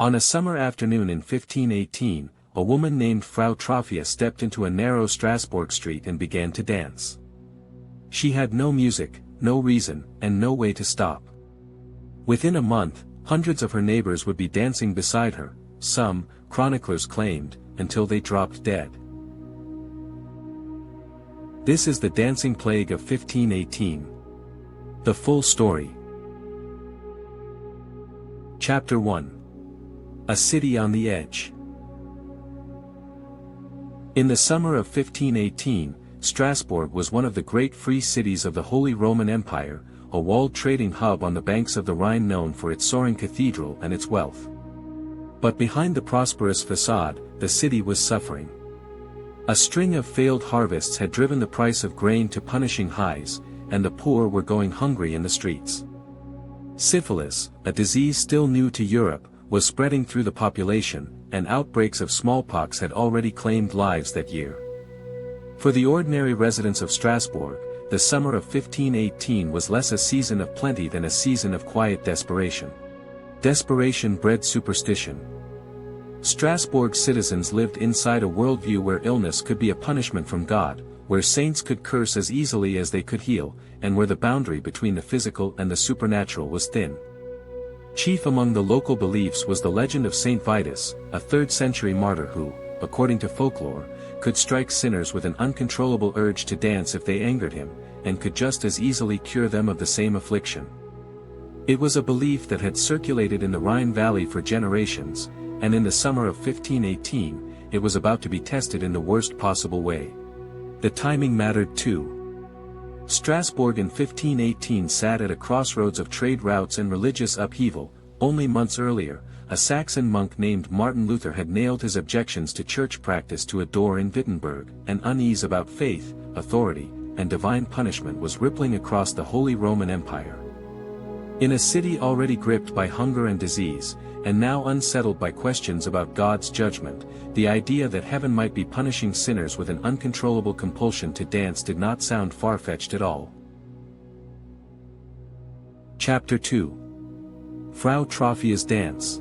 On a summer afternoon in 1518, a woman named Frau Troffea stepped into a narrow Strasbourg street and began to dance. She had no music, no reason, and no way to stop. Within a month, hundreds of her neighbors would be dancing beside her, some, chroniclers claimed, until they dropped dead. This is the dancing plague of 1518. The full story. Chapter 1. A City on the Edge. In the summer of 1518, Strasbourg was one of the great free cities of the Holy Roman Empire, a walled trading hub on the banks of the Rhine known for its soaring cathedral and its wealth. But behind the prosperous facade, the city was suffering. A string of failed harvests had driven the price of grain to punishing highs, and the poor were going hungry in the streets. Syphilis, a disease still new to Europe, was spreading through the population, and outbreaks of smallpox had already claimed lives that year. For the ordinary residents of Strasbourg, the summer of 1518 was less a season of plenty than a season of quiet desperation. Desperation bred superstition. Strasbourg citizens lived inside a worldview where illness could be a punishment from God, where saints could curse as easily as they could heal, and where the boundary between the physical and the supernatural was thin. Chief among the local beliefs was the legend of Saint Vitus, a 3rd-century martyr who, according to folklore, could strike sinners with an uncontrollable urge to dance if they angered him, and could just as easily cure them of the same affliction. It was a belief that had circulated in the Rhine Valley for generations, and in the summer of 1518, it was about to be tested in the worst possible way. The timing mattered too. Strasbourg in 1518 sat at a crossroads of trade routes and religious upheaval. Only months earlier, a Saxon monk named Martin Luther had nailed his objections to church practice to a door in Wittenberg, and unease about faith, authority, and divine punishment was rippling across the Holy Roman Empire. In a city already gripped by hunger and disease, and now unsettled by questions about God's judgment, the idea that heaven might be punishing sinners with an uncontrollable compulsion to dance did not sound far-fetched at all. Chapter 2. Frau Troffea's Dance.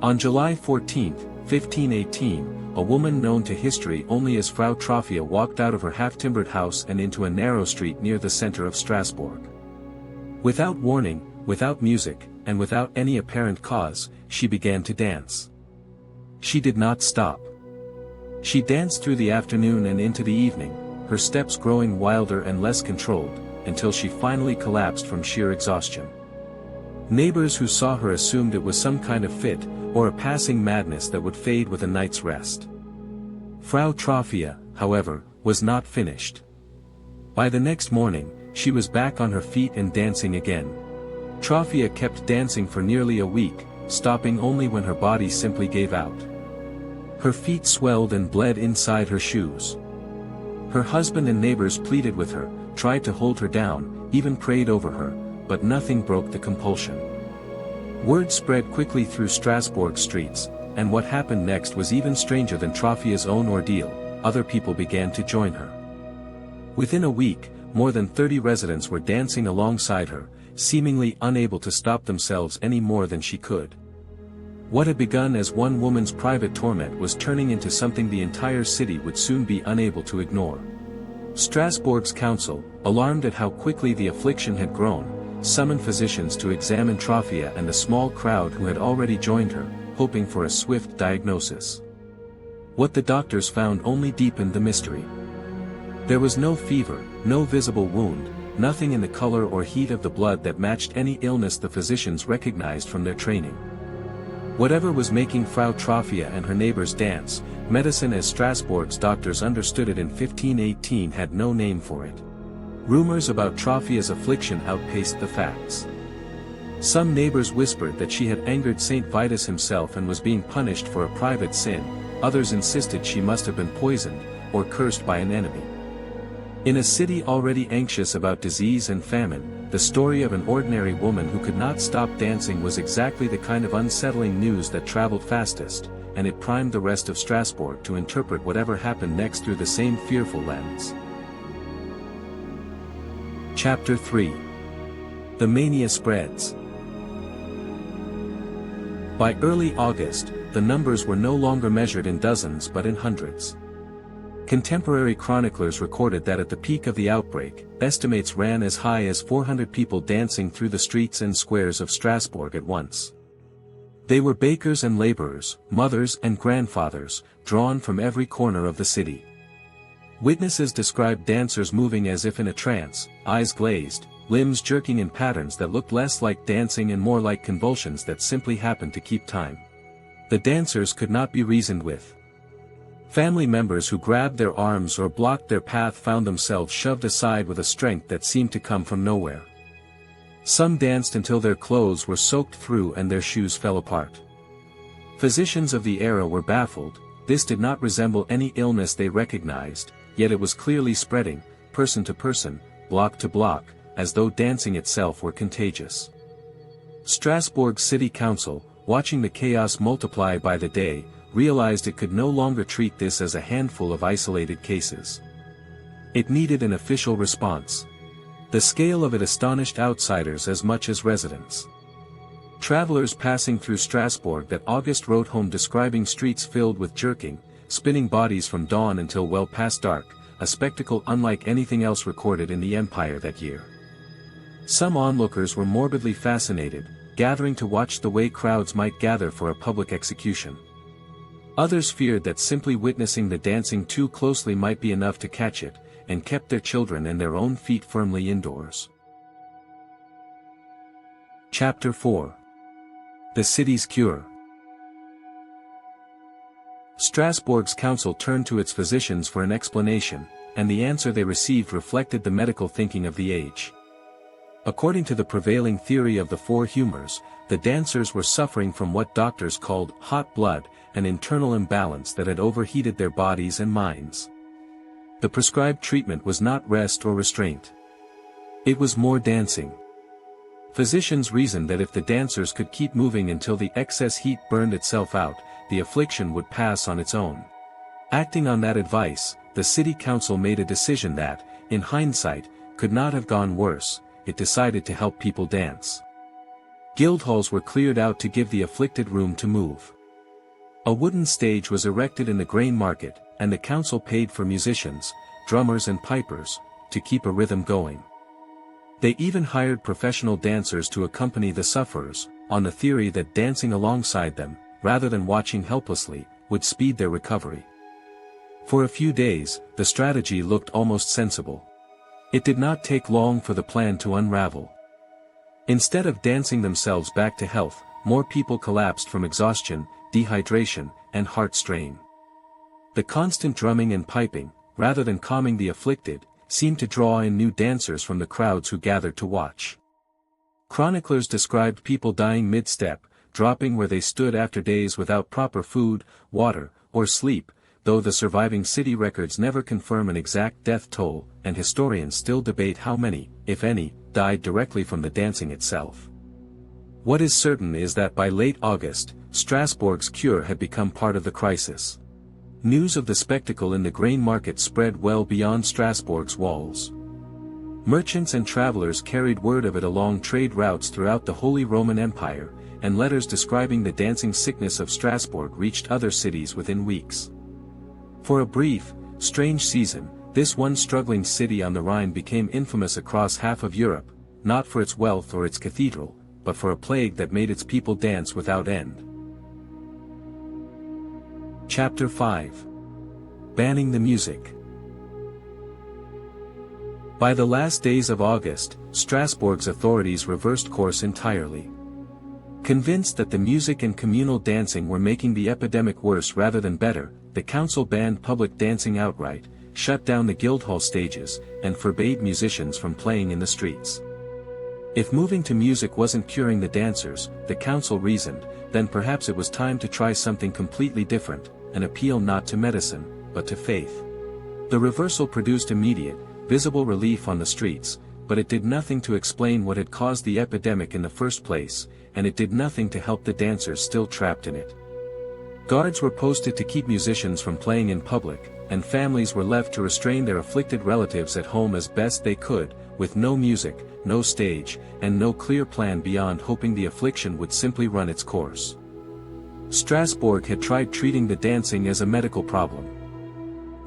On July 14, 1518, a woman known to history only as Frau Troffea walked out of her half-timbered house and into a narrow street near the center of Strasbourg. Without warning, without music, and without any apparent cause, she began to dance. She did not stop. She danced through the afternoon and into the evening, her steps growing wilder and less controlled, until she finally collapsed from sheer exhaustion. Neighbors who saw her assumed it was some kind of fit, or a passing madness that would fade with a night's rest. Frau Troffea, however, was not finished. By the next morning, she was back on her feet and dancing again. Troffea kept dancing for nearly a week, stopping only when her body simply gave out. Her feet swelled and bled inside her shoes. Her husband and neighbors pleaded with her, tried to hold her down, even prayed over her, but nothing broke the compulsion. Word spread quickly through Strasbourg streets, and what happened next was even stranger than Troffea's own ordeal. Other people began to join her. Within a week, more than 30 residents were dancing alongside her, seemingly unable to stop themselves any more than she could. What had begun as one woman's private torment was turning into something the entire city would soon be unable to ignore. Strasbourg's council, alarmed at how quickly the affliction had grown, summoned physicians to examine Troffea and the small crowd who had already joined her, hoping for a swift diagnosis. What the doctors found only deepened the mystery. There was no fever, no visible wound, nothing in the color or heat of the blood that matched any illness the physicians recognized from their training. Whatever was making Frau Troffea and her neighbors dance, medicine as Strasbourg's doctors understood it in 1518 had no name for it. Rumors about Troffea's affliction outpaced the facts. Some neighbors whispered that she had angered Saint Vitus himself and was being punished for a private sin, others insisted she must have been poisoned, or cursed by an enemy. In a city already anxious about disease and famine, the story of an ordinary woman who could not stop dancing was exactly the kind of unsettling news that traveled fastest, and it primed the rest of Strasbourg to interpret whatever happened next through the same fearful lens. Chapter 3. The Mania Spreads. By early August, the numbers were no longer measured in dozens but in hundreds. Contemporary chroniclers recorded that at the peak of the outbreak, estimates ran as high as 400 people dancing through the streets and squares of Strasbourg at once. They were bakers and laborers, mothers and grandfathers, drawn from every corner of the city. Witnesses described dancers moving as if in a trance, eyes glazed, limbs jerking in patterns that looked less like dancing and more like convulsions that simply happened to keep time. The dancers could not be reasoned with. Family members who grabbed their arms or blocked their path found themselves shoved aside with a strength that seemed to come from nowhere. Some danced until their clothes were soaked through and their shoes fell apart. Physicians of the era were baffled. This did not resemble any illness they recognized, yet it was clearly spreading, person to person, block to block, as though dancing itself were contagious. Strasbourg City Council, watching the chaos multiply by the day, realized it could no longer treat this as a handful of isolated cases. It needed an official response. The scale of it astonished outsiders as much as residents. Travelers passing through Strasbourg that August wrote home describing streets filled with jerking, spinning bodies from dawn until well past dark, a spectacle unlike anything else recorded in the empire that year. Some onlookers were morbidly fascinated, gathering to watch the way crowds might gather for a public execution. Others feared that simply witnessing the dancing too closely might be enough to catch it, and kept their children and their own feet firmly indoors. Chapter 4. The City's Cure. Strasbourg's council turned to its physicians for an explanation, and the answer they received reflected the medical thinking of the age. According to the prevailing theory of the four humors, the dancers were suffering from what doctors called hot blood, an internal imbalance that had overheated their bodies and minds. The prescribed treatment was not rest or restraint. It was more dancing. Physicians reasoned that if the dancers could keep moving until the excess heat burned itself out, the affliction would pass on its own. Acting on that advice, the city council made a decision that, in hindsight, could not have gone worse. It decided to help people dance. Guildhalls were cleared out to give the afflicted room to move. A wooden stage was erected in the grain market, and the council paid for musicians, drummers and pipers, to keep a rhythm going. They even hired professional dancers to accompany the sufferers, on the theory that dancing alongside them, rather than watching helplessly, would speed their recovery. For a few days, the strategy looked almost sensible. It did not take long for the plan to unravel. Instead of dancing themselves back to health, more people collapsed from exhaustion, dehydration, and heart strain. The constant drumming and piping, rather than calming the afflicted, seemed to draw in new dancers from the crowds who gathered to watch. Chroniclers described people dying mid-step, dropping where they stood after days without proper food, water, or sleep, though the surviving city records never confirm an exact death toll, and historians still debate how many, if any, died directly from the dancing itself. What is certain is that by late August, Strasbourg's cure had become part of the crisis. News of the spectacle in the grain market spread well beyond Strasbourg's walls. Merchants and travelers carried word of it along trade routes throughout the Holy Roman Empire, and letters describing the dancing sickness of Strasbourg reached other cities within weeks. For a brief, strange season, this one struggling city on the Rhine became infamous across half of Europe, not for its wealth or its cathedral, but for a plague that made its people dance without end. Chapter 5. Banning the music. By the last days of August, Strasbourg's authorities reversed course entirely. Convinced that the music and communal dancing were making the epidemic worse rather than better, the council banned public dancing outright, shut down the Guildhall stages, and forbade musicians from playing in the streets. If moving to music wasn't curing the dancers, the council reasoned, then perhaps it was time to try something completely different, an appeal not to medicine, but to faith. The reversal produced immediate, visible relief on the streets, but it did nothing to explain what had caused the epidemic in the first place, and it did nothing to help the dancers still trapped in it. Guards were posted to keep musicians from playing in public, and families were left to restrain their afflicted relatives at home as best they could, with no music, no stage, and no clear plan beyond hoping the affliction would simply run its course. Strasbourg had tried treating the dancing as a medical problem.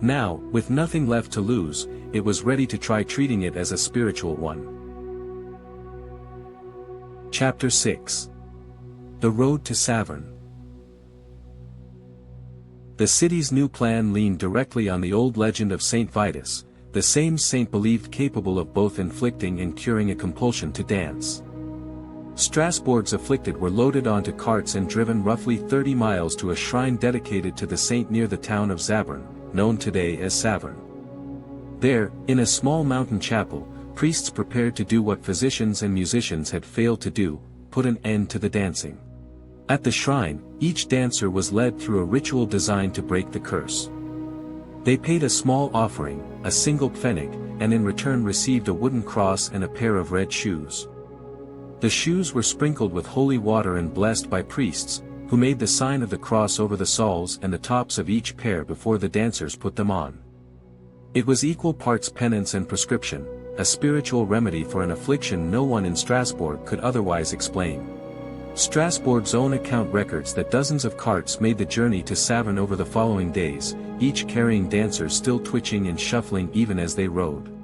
Now, with nothing left to lose, it was ready to try treating it as a spiritual one. Chapter 6. The Road to Saverne. The city's new plan leaned directly on the old legend of Saint Vitus, the same saint believed capable of both inflicting and curing a compulsion to dance. Strasbourg's afflicted were loaded onto carts and driven roughly 30 miles to a shrine dedicated to the saint near the town of Saverne, known today as Saverne. There, in a small mountain chapel, priests prepared to do what physicians and musicians had failed to do, put an end to the dancing. At the shrine, each dancer was led through a ritual designed to break the curse. They paid a small offering, a single pfennig, and in return received a wooden cross and a pair of red shoes. The shoes were sprinkled with holy water and blessed by priests, who made the sign of the cross over the soles and the tops of each pair before the dancers put them on. It was equal parts penance and prescription, a spiritual remedy for an affliction no one in Strasbourg could otherwise explain. Strasbourg's own account records that dozens of carts made the journey to Saverne over the following days, each carrying dancers still twitching and shuffling even as they rode.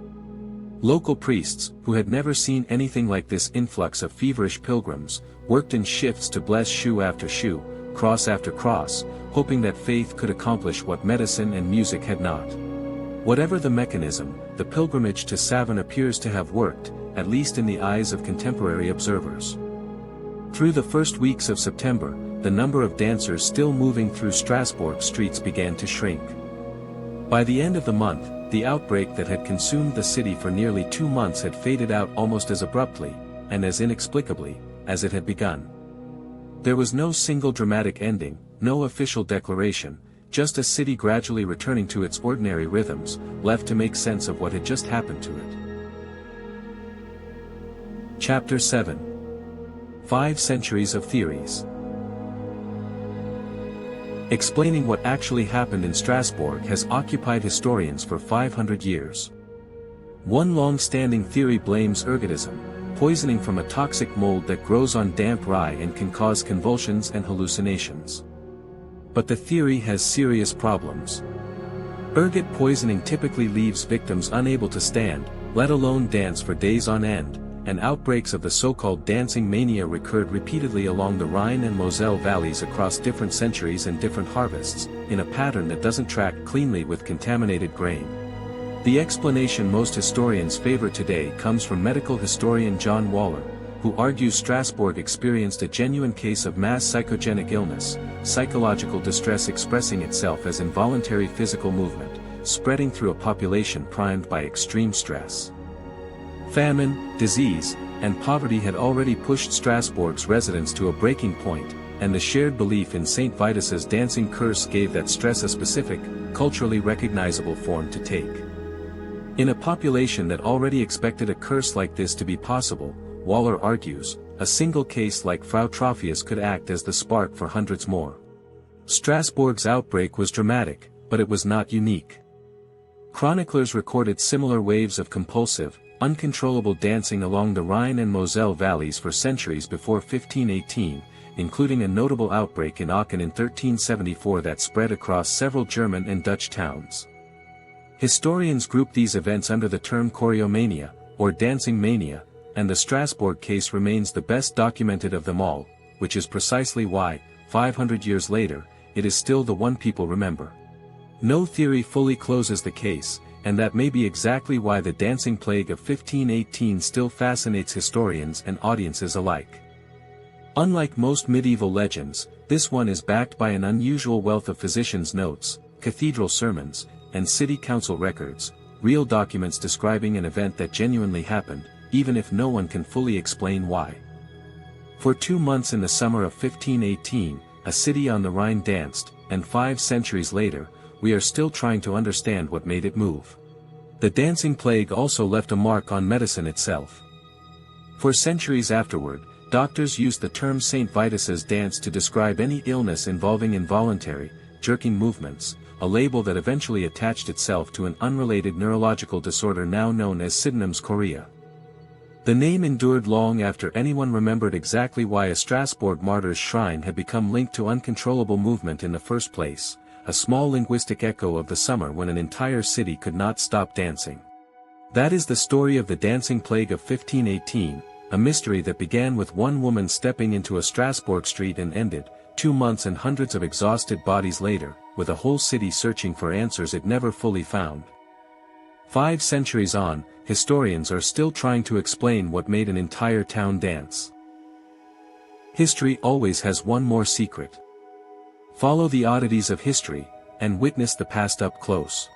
Local priests, who had never seen anything like this influx of feverish pilgrims, worked in shifts to bless shoe after shoe, cross after cross, hoping that faith could accomplish what medicine and music had not. Whatever the mechanism, the pilgrimage to Saverne appears to have worked, at least in the eyes of contemporary observers. Through the first weeks of September, the number of dancers still moving through Strasbourg streets began to shrink. By the end of the month, the outbreak that had consumed the city for nearly 2 months had faded out almost as abruptly, and as inexplicably, as it had begun. There was no single dramatic ending, no official declaration, just a city gradually returning to its ordinary rhythms, left to make sense of what had just happened to it. Chapter 7. 5 Centuries of Theories. Explaining what actually happened in Strasbourg has occupied historians for 500 years. One long-standing theory blames ergotism, poisoning from a toxic mold that grows on damp rye and can cause convulsions and hallucinations. But the theory has serious problems. Ergot poisoning typically leaves victims unable to stand, let alone dance for days on end, and outbreaks of the so-called dancing mania recurred repeatedly along the Rhine and Moselle valleys across different centuries and different harvests, in a pattern that doesn't track cleanly with contaminated grain. The explanation most historians favor today comes from medical historian John Waller, who argues Strasbourg experienced a genuine case of mass psychogenic illness, psychological distress expressing itself as involuntary physical movement, spreading through a population primed by extreme stress. Famine, disease, and poverty had already pushed Strasbourg's residents to a breaking point, and the shared belief in Saint Vitus's dancing curse gave that stress a specific, culturally recognizable form to take. In a population that already expected a curse like this to be possible, Waller argues, a single case like Frau Troffea's could act as the spark for hundreds more. Strasbourg's outbreak was dramatic, but it was not unique. Chroniclers recorded similar waves of compulsive, uncontrollable dancing along the Rhine and Moselle valleys for centuries before 1518, including a notable outbreak in Aachen in 1374 that spread across several German and Dutch towns. Historians group these events under the term choreomania, or dancing mania, and the Strasbourg case remains the best documented of them all, which is precisely why, 500 years later, it is still the one people remember. No theory fully closes the case, and that may be exactly why the dancing plague of 1518 still fascinates historians and audiences alike. Unlike most medieval legends, this one is backed by an unusual wealth of physicians' notes, cathedral sermons, and city council records, real documents describing an event that genuinely happened, even if no one can fully explain why. For 2 months in the summer of 1518, a city on the Rhine danced, and 5 centuries later, we are still trying to understand what made it move. The dancing plague also left a mark on medicine itself. For centuries afterward, doctors used the term Saint Vitus's dance to describe any illness involving involuntary, jerking movements, a label that eventually attached itself to an unrelated neurological disorder now known as Sydenham's chorea. The name endured long after anyone remembered exactly why a Strasbourg martyr's shrine had become linked to uncontrollable movement in the first place, a small linguistic echo of the summer when an entire city could not stop dancing. That is the story of the dancing plague of 1518, a mystery that began with one woman stepping into a Strasbourg street and ended, 2 months and hundreds of exhausted bodies later, with a whole city searching for answers it never fully found. 5 centuries on, historians are still trying to explain what made an entire town dance. History always has one more secret. Follow the oddities of history, and witness the past up close.